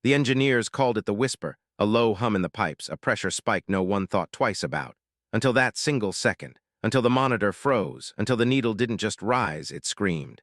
The engineers called it the whisper, a low hum in the pipes, a pressure spike no one thought twice about. Until that single second, until the monitor froze, until the needle didn't just rise, it screamed.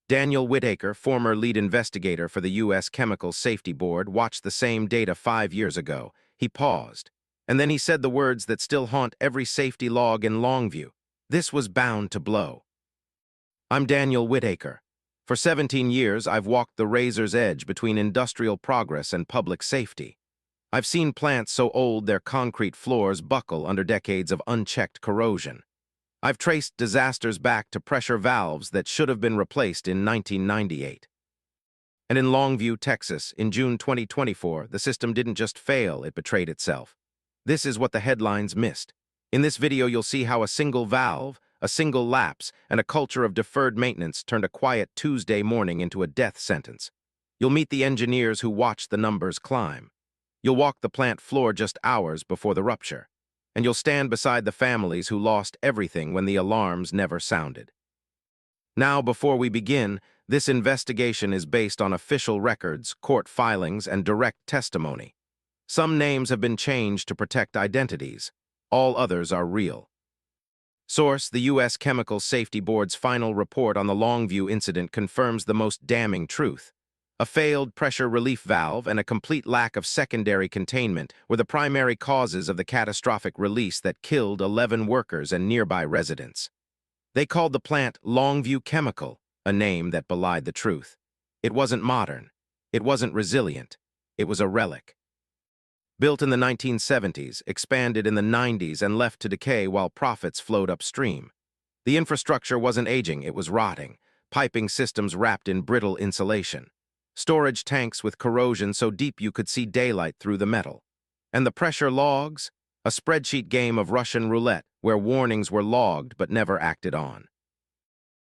Daniel Whittaker, former lead investigator for the U.S. Chemical Safety Board, watched the same data 5 years ago. He paused, and then he said the words that still haunt every safety log in Longview. This was bound to blow. I'm Daniel Whittaker. For 17 years, I've walked the razor's edge between industrial progress and public safety. I've seen plants so old their concrete floors buckle under decades of unchecked corrosion. I've traced disasters back to pressure valves that should have been replaced in 1998. And in Longview, Texas, in June 2024, the system didn't just fail, it betrayed itself. This is what the headlines missed. In this video, you'll see how a single valve, a single lapse, and a culture of deferred maintenance turned a quiet Tuesday morning into a death sentence. You'll meet the engineers who watched the numbers climb. You'll walk the plant floor just hours before the rupture. And you'll stand beside the families who lost everything when the alarms never sounded. Now, before we begin, this investigation is based on official records, court filings, and direct testimony. Some names have been changed to protect identities. All others are real. Source: the U.S. Chemical Safety Board's final report on the Longview incident confirms the most damning truth. A failed pressure relief valve and a complete lack of secondary containment were the primary causes of the catastrophic release that killed 11 workers and nearby residents. They called the plant Longview Chemical, a name that belied the truth. It wasn't modern. It wasn't resilient. It was a relic. Built in the 1970s, expanded in the 90s, and left to decay while profits flowed upstream. The infrastructure wasn't aging, it was rotting. Piping systems wrapped in brittle insulation. Storage tanks with corrosion so deep you could see daylight through the metal. And the pressure logs? A spreadsheet game of Russian roulette where warnings were logged but never acted on.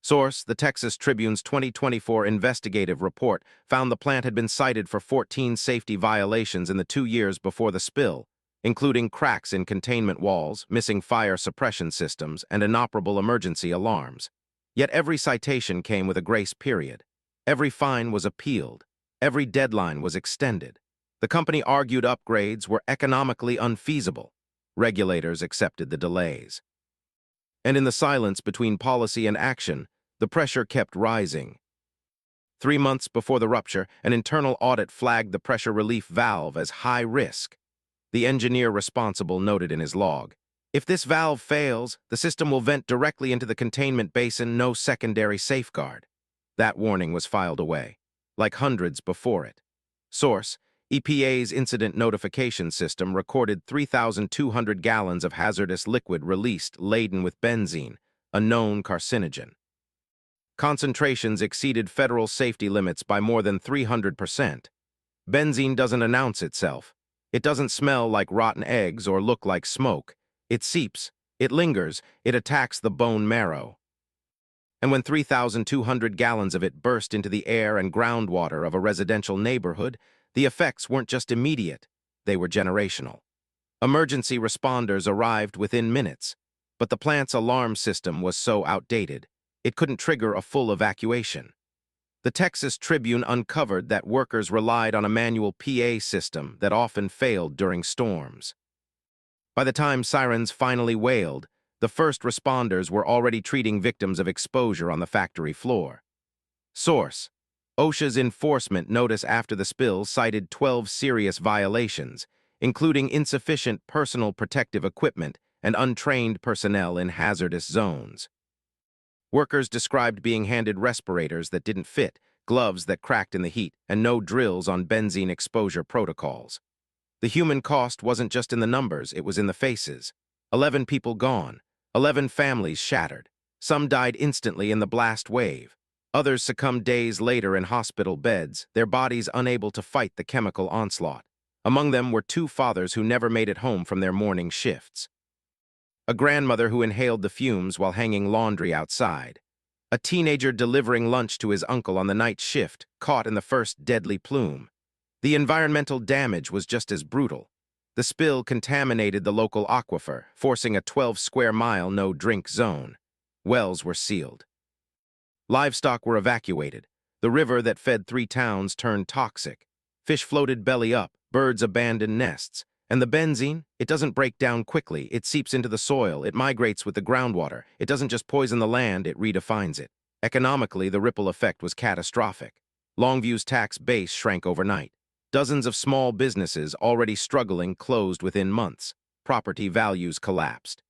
Source: the Texas Tribune's 2024 investigative report found the plant had been cited for 14 safety violations in the 2 years before the spill, including cracks in containment walls, missing fire suppression systems, and inoperable emergency alarms. Yet every citation came with a grace period. Every fine was appealed. Every deadline was extended. The company argued upgrades were economically unfeasible. Regulators accepted the delays. And in the silence between policy and action, the pressure kept rising. 3 months before the rupture, an internal audit flagged the pressure relief valve as high risk. The engineer responsible noted in his log, "If this valve fails, the system will vent directly into the containment basin, no secondary safeguard." That warning was filed away, like hundreds before it. Source: EPA's Incident Notification System recorded 3,200 gallons of hazardous liquid released laden with benzene, a known carcinogen. Concentrations exceeded federal safety limits by more than 300%. Benzene doesn't announce itself. It doesn't smell like rotten eggs or look like smoke. It seeps, it lingers, it attacks the bone marrow. And when 3,200 gallons of it burst into the air and groundwater of a residential neighborhood, the effects weren't just immediate, they were generational. Emergency responders arrived within minutes, but the plant's alarm system was so outdated, it couldn't trigger a full evacuation. The Texas Tribune uncovered that workers relied on a manual PA system that often failed during storms. By the time sirens finally wailed, the first responders were already treating victims of exposure on the factory floor. Source: OSHA's enforcement notice after the spill cited 12 serious violations, including insufficient personal protective equipment and untrained personnel in hazardous zones. Workers described being handed respirators that didn't fit, gloves that cracked in the heat, and no drills on benzene exposure protocols. The human cost wasn't just in the numbers, it was in the faces. 11 people gone, 11 families shattered. Some died instantly in the blast wave. Others succumbed days later in hospital beds, their bodies unable to fight the chemical onslaught. Among them were 2 fathers who never made it home from their morning shifts. A grandmother who inhaled the fumes while hanging laundry outside. A teenager delivering lunch to his uncle on the night shift, caught in the first deadly plume. The environmental damage was just as brutal. The spill contaminated the local aquifer, forcing a 12-square-mile no-drink zone. Wells were sealed. Livestock were evacuated. The river that fed 3 towns turned toxic. Fish floated belly up, birds abandoned nests. And the benzene, it doesn't break down quickly, it seeps into the soil, it migrates with the groundwater. It doesn't just poison the land, it redefines it. Economically, the ripple effect was catastrophic. Longview's tax base shrank overnight. Dozens of small businesses already struggling closed within months. Property values collapsed.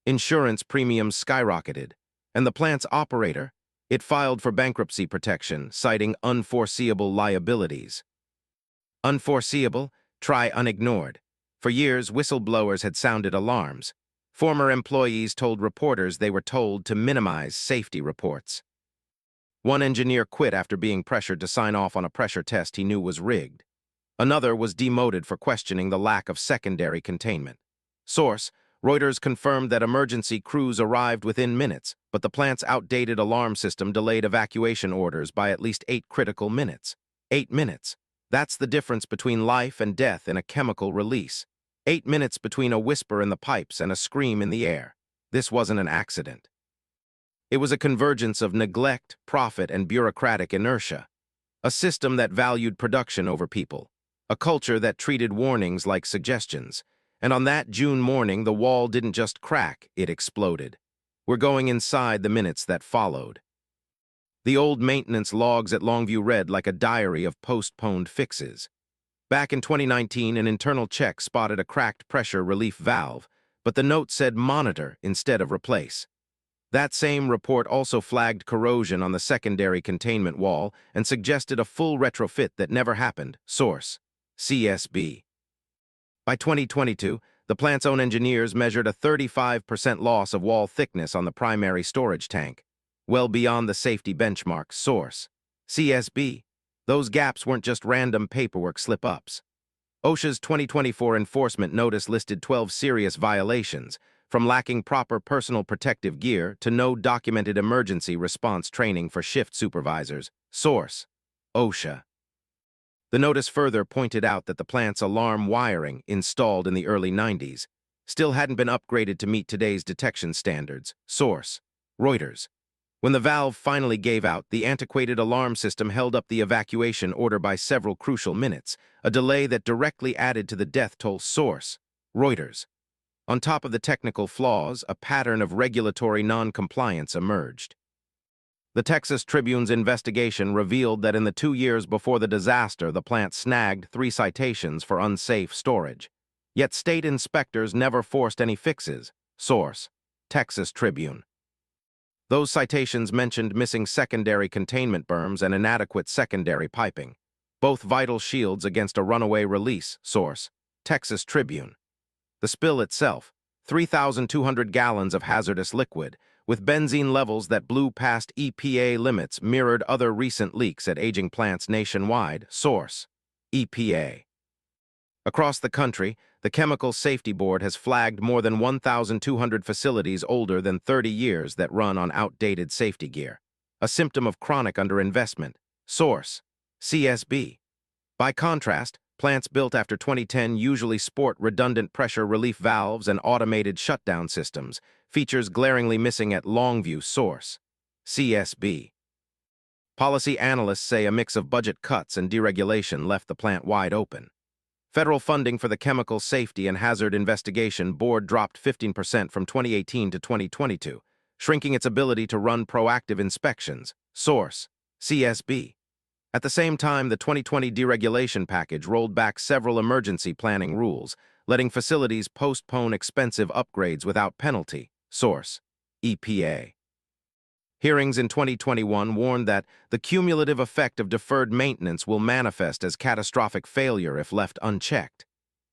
Insurance premiums skyrocketed. And the plant's operator, it filed for bankruptcy protection, citing unforeseeable liabilities. Unforeseeable? Try unignored. For years, whistleblowers had sounded alarms. Former employees told reporters they were told to minimize safety reports. One engineer quit after being pressured to sign off on a pressure test he knew was rigged. Another was demoted for questioning the lack of secondary containment. Source: Reuters confirmed that emergency crews arrived within minutes, but the plant's outdated alarm system delayed evacuation orders by at least 8 critical minutes. 8 minutes. That's the difference between life and death in a chemical release. 8 minutes between a whisper in the pipes and a scream in the air. This wasn't an accident. It was a convergence of neglect, profit, and bureaucratic inertia. A system that valued production over people. A culture that treated warnings like suggestions. And on that June morning, the wall didn't just crack, it exploded. We're going inside the minutes that followed. The old maintenance logs at Longview read like a diary of postponed fixes. Back in 2019, an internal check spotted a cracked pressure relief valve, but the note said monitor instead of replace. That same report also flagged corrosion on the secondary containment wall and suggested a full retrofit that never happened. Source: CSB. By 2022, the plant's own engineers measured a 35% loss of wall thickness on the primary storage tank, well beyond the safety benchmark. Source: CSB. Those gaps weren't just random paperwork slip-ups. OSHA's 2024 enforcement notice listed 12 serious violations, from lacking proper personal protective gear to no documented emergency response training for shift supervisors. Source: OSHA. The notice further pointed out that the plant's alarm wiring, installed in the early 90s, still hadn't been upgraded to meet today's detection standards. Source: Reuters. When the valve finally gave out, the antiquated alarm system held up the evacuation order by several crucial minutes, a delay that directly added to the death toll. Source: Reuters. On top of the technical flaws, a pattern of regulatory non-compliance emerged. The Texas Tribune's investigation revealed that in the 2 years before the disaster, the plant snagged 3 citations for unsafe storage. Yet state inspectors never forced any fixes. Source: Texas Tribune. Those citations mentioned missing secondary containment berms and inadequate secondary piping, both vital shields against a runaway release. Source: Texas Tribune. The spill itself, 3,200 gallons of hazardous liquid, with benzene levels that blew past EPA limits, mirrored other recent leaks at aging plants nationwide. Source: EPA. Across the country, the Chemical Safety Board has flagged more than 1,200 facilities older than 30 years that run on outdated safety gear, a symptom of chronic underinvestment. Source: CSB. By contrast, plants built after 2010 usually sport redundant pressure relief valves and automated shutdown systems, features glaringly missing at Longview. Source: CSB. Policy analysts say a mix of budget cuts and deregulation left the plant wide open. Federal funding for the Chemical Safety and Hazard Investigation Board dropped 15% from 2018 to 2022, shrinking its ability to run proactive inspections. Source: CSB. At the same time, the 2020 deregulation package rolled back several emergency planning rules, letting facilities postpone expensive upgrades without penalty. Source: EPA. Hearings in 2021 warned that the cumulative effect of deferred maintenance will manifest as catastrophic failure if left unchecked.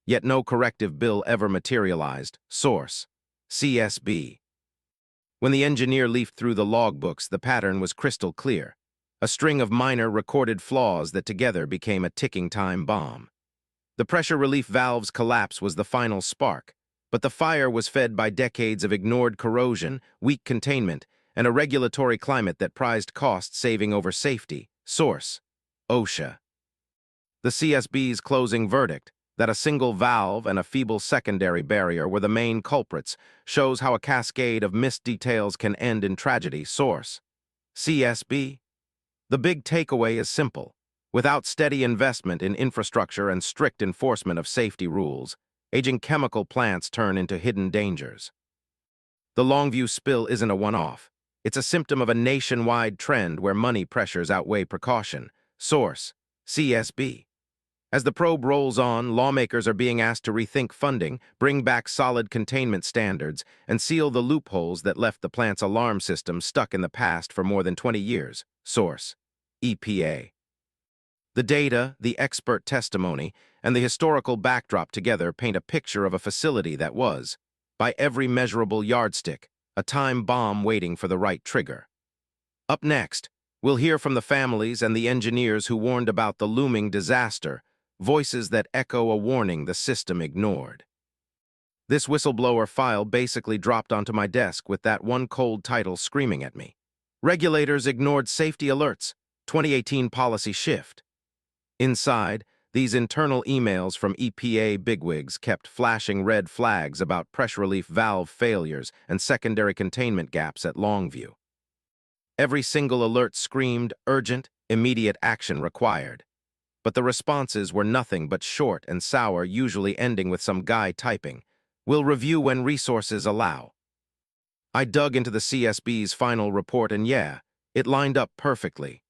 Yet no corrective bill ever materialized. Source: CSB. When the engineer leafed through the logbooks, the pattern was crystal clear. A string of minor recorded flaws that together became a ticking time bomb. The pressure relief valve's collapse was the final spark, but the fire was fed by decades of ignored corrosion, weak containment, and a regulatory climate that prized cost saving over safety. Source: OSHA. The CSB's closing verdict, that a single valve and a feeble secondary barrier were the main culprits, shows how a cascade of missed details can end in tragedy. Source: CSB. The big takeaway is simple. Without steady investment in infrastructure and strict enforcement of safety rules, aging chemical plants turn into hidden dangers. The Longview spill isn't a one-off. It's a symptom of a nationwide trend where money pressures outweigh precaution. Source: CSB. As the probe rolls on, lawmakers are being asked to rethink funding, bring back solid containment standards, and seal the loopholes that left the plant's alarm system stuck in the past for more than 20 years. Source: EPA. The data, the expert testimony, and the historical backdrop together paint a picture of a facility that was, by every measurable yardstick, a time bomb waiting for the right trigger. Up next, we'll hear from the families and the engineers who warned about the looming disaster, voices that echo a warning the system ignored. This whistleblower file basically dropped onto my desk with that one cold title screaming at me. Regulators ignored safety alerts, 2018 policy shift. Inside, these internal emails from EPA bigwigs kept flashing red flags about pressure relief valve failures and secondary containment gaps at Longview. Every single alert screamed urgent, immediate action required. But the responses were nothing but short and sour, usually ending with some guy typing, "We'll review when resources allow." I dug into the CSB's final report and yeah, it lined up perfectly.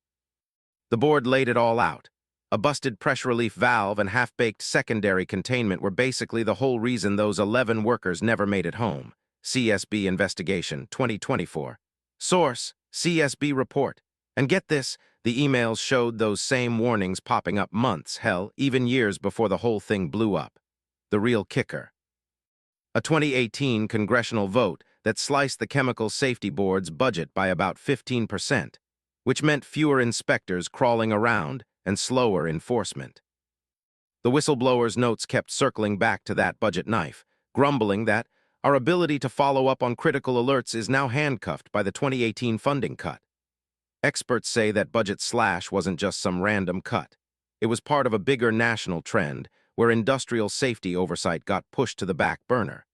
The board laid it all out. A busted pressure relief valve and half-baked secondary containment were basically the whole reason those 11 workers never made it home. CSB Investigation, 2024. Source: CSB report. And get this, the emails showed those same warnings popping up months, hell, even years before the whole thing blew up. The real kicker: a 2018 congressional vote that sliced the Chemical Safety Board's budget by about 15%, which meant fewer inspectors crawling around and slower enforcement. The whistleblower's notes kept circling back to that budget knife, grumbling that our ability to follow up on critical alerts is now handcuffed by the 2018 funding cut. Experts say that budget slash wasn't just some random cut. It was part of a bigger national trend where industrial safety oversight got pushed to the back burner.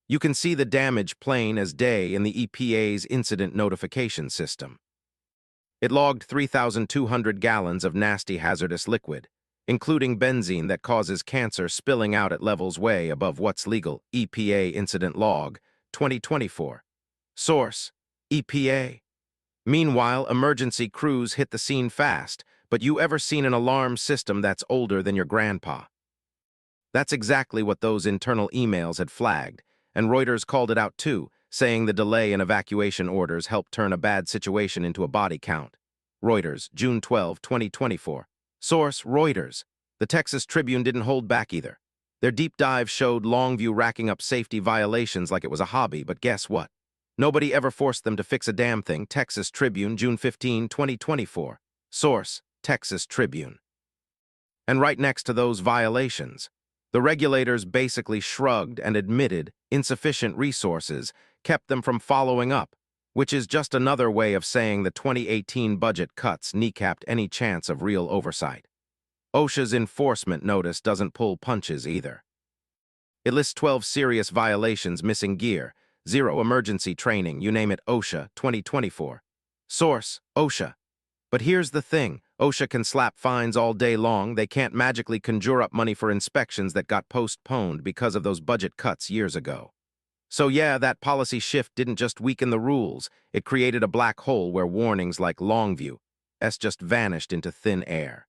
You can see the damage plain as day in the EPA's incident notification system. It logged 3,200 gallons of nasty hazardous liquid, including benzene that causes cancer, spilling out at levels way above what's legal. EPA Incident Log, 2024. Source: EPA. Meanwhile, emergency crews hit the scene fast, but you ever seen an alarm system that's older than your grandpa? That's exactly what those internal emails had flagged, and Reuters called it out too, saying the delay in evacuation orders helped turn a bad situation into a body count. Reuters, June 12, 2024. Source: Reuters. The Texas Tribune didn't hold back either. Their deep dive showed Longview racking up safety violations like it was a hobby, but guess what? Nobody ever forced them to fix a damn thing. Texas Tribune, June 15, 2024. Source: Texas Tribune. And right next to those violations, the regulators basically shrugged and admitted insufficient resources kept them from following up, which is just another way of saying the 2018 budget cuts kneecapped any chance of real oversight. OSHA's enforcement notice doesn't pull punches either. It lists 12 serious violations: missing gear, zero emergency training, you name it. OSHA, 2024. Source: OSHA. But here's the thing, OSHA can slap fines all day long, they can't magically conjure up money for inspections that got postponed because of those budget cuts years ago. So yeah, that policy shift didn't just weaken the rules, it created a black hole where warnings like Longview's just vanished into thin air.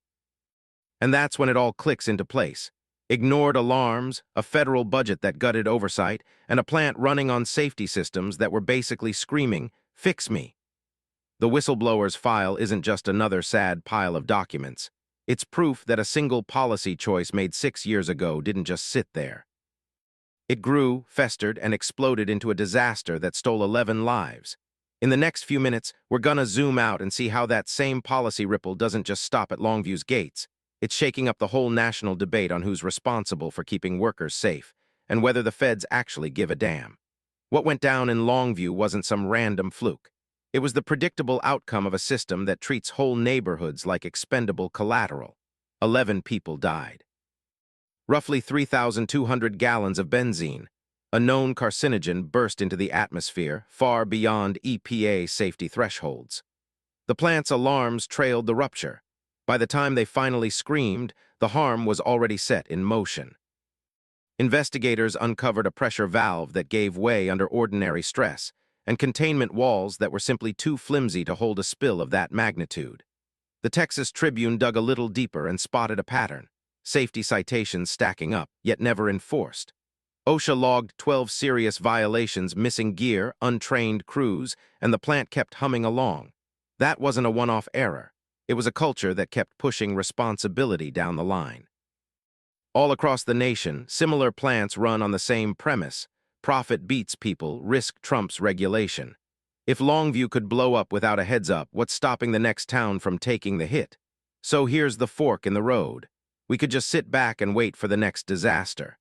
And that's when it all clicks into place. Ignored alarms, a federal budget that gutted oversight, and a plant running on safety systems that were basically screaming, "Fix me." The whistleblower's file isn't just another sad pile of documents. It's proof that a single policy choice made 6 years ago didn't just sit there. It grew, festered, and exploded into a disaster that stole 11 lives. In the next few minutes, we're gonna zoom out and see how that same policy ripple doesn't just stop at Longview's gates. It's shaking up the whole national debate on who's responsible for keeping workers safe, and whether the feds actually give a damn. What went down in Longview wasn't some random fluke. It was the predictable outcome of a system that treats whole neighborhoods like expendable collateral. 11 people died. Roughly 3,200 gallons of benzene, a known carcinogen, burst into the atmosphere far beyond EPA safety thresholds. The plant's alarms trailed the rupture. By the time they finally screamed, the harm was already set in motion. Investigators uncovered a pressure valve that gave way under ordinary stress, and containment walls that were simply too flimsy to hold a spill of that magnitude. The Texas Tribune dug a little deeper and spotted a pattern, safety citations stacking up, yet never enforced. OSHA logged 12 serious violations, missing gear, untrained crews, and the plant kept humming along. That wasn't a one-off error. It was a culture that kept pushing responsibility down the line. All across the nation, similar plants run on the same premise. Profit beats people, risk trumps regulation. If Longview could blow up without a heads-up, what's stopping the next town from taking the hit? So here's the fork in the road. We could just sit back and wait for the next disaster.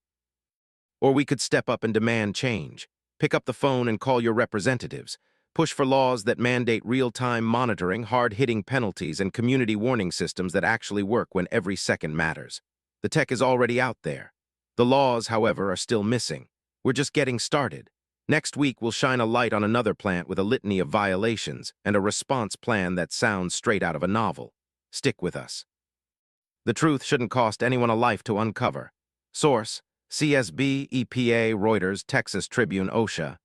Or we could step up and demand change. Pick up the phone and call your representatives. Push for laws that mandate real-time monitoring, hard-hitting penalties, and community warning systems that actually work when every second matters. The tech is already out there. The laws, however, are still missing. We're just getting started. Next week, we'll shine a light on another plant with a litany of violations and a response plan that sounds straight out of a novel. Stick with us. The truth shouldn't cost anyone a life to uncover. Source: CSB, EPA, Reuters, Texas Tribune, OSHA.